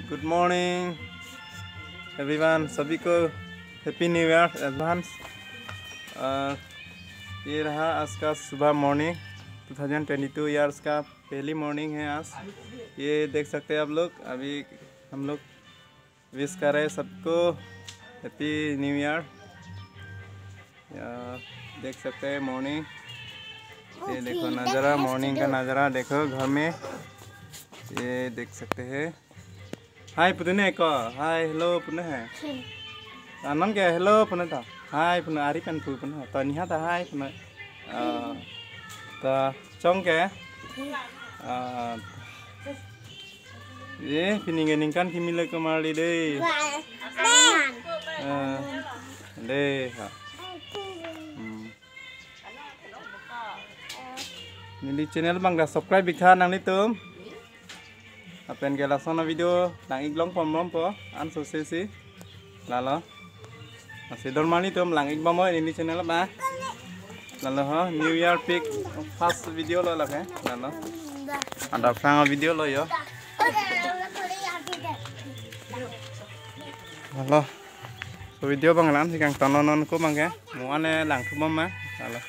Good morning everyone, सभी को happy new year advance. ये रहा आज का सुबह मॉर्निंग 2022 ईयर्स का पहली मॉर्निंग है आज। ये देख सकते हैं आप लोग, अभी हम लोग विश कर रहे हैं सबको हैप्पी न्यू ईयर। देख सकते हैं मॉर्निंग, ये देखो नज़ारा, मॉर्निंग का नज़ारा देखो घर में, ये देख सकते हैं। हाय पुने को हाय हेलो पुने है नन के हेलो पुने था हाय पुने आरी पेन पु पुने तो निहा था हाय पुने तो चोंग के ये पिनिंगे निंकान की मिले को मारी दे दे नीली चैनल बंगा सब्सक्राइब बिखा नंगली तुम अपन के Lasona video lang iglong pom po an so si lalo masih dormani tuh lang igbam ini channel ba lalo ha new year pic first video lo lah kan lalo ada sang video lo yo lalo so video bang lan si kang tononon ko bang ke muane lang thumam ma lalo